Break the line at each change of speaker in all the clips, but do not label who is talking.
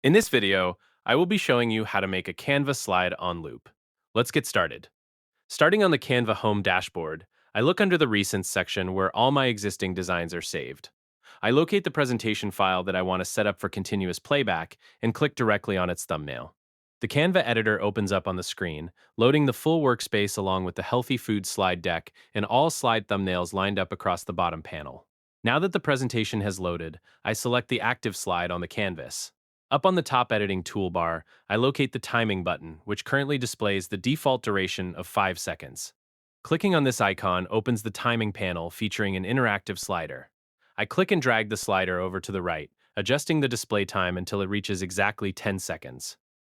In this video, I will be showing you how to make a Canva slide on loop. Let's get started. Starting on the Canva home dashboard, I look under the Recents section where all my existing designs are saved. I locate the presentation file that I want to set up for continuous playback and click directly on its thumbnail. The Canva editor opens up on the screen, loading the full workspace along with the healthy food slide deck and all slide thumbnails lined up across the bottom panel. Now that the presentation has loaded, I select the active slide on the canvas. Up on the top editing toolbar, I locate the timing button, which currently displays the default duration of 5 seconds. Clicking on this icon opens the timing panel featuring an interactive slider. I click and drag the slider over to the right, adjusting the display time until it reaches exactly 10 seconds.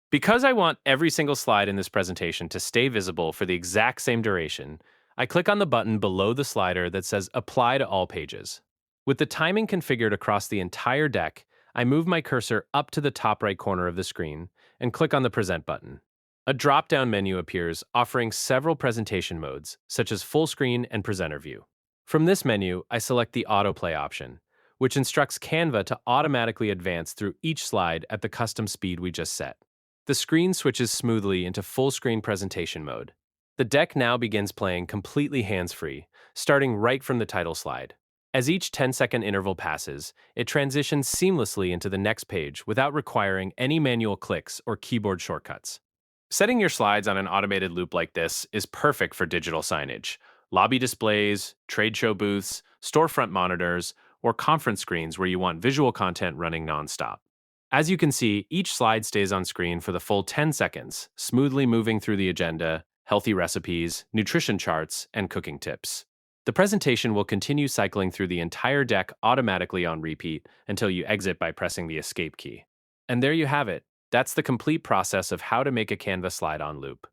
Because I want every single slide in this presentation to stay visible for the exact same duration, I click on the button below the slider that says Apply to All Pages. With the timing configured across the entire deck, I move my cursor up to the top right corner of the screen and click on the Present button. A drop-down menu appears offering several presentation modes, such as full screen and presenter view. From this menu, I select the autoplay option, which instructs Canva to automatically advance through each slide at the custom speed we just set. The screen switches smoothly into full screen presentation mode. The deck now begins playing completely hands-free, starting right from the title slide. As each 10-second interval passes, it transitions seamlessly into the next page without requiring any manual clicks or keyboard shortcuts. Setting your slides on an automated loop like this is perfect for digital signage, lobby displays, trade show booths, storefront monitors, or conference screens where you want visual content running nonstop. As you can see, each slide stays on screen for the full 10 seconds, smoothly moving through the agenda, healthy recipes, nutrition charts, and cooking tips. The presentation will continue cycling through the entire deck automatically on repeat until you exit by pressing the Escape key. And there you have it. That's the complete process of how to make a Canva slide on loop.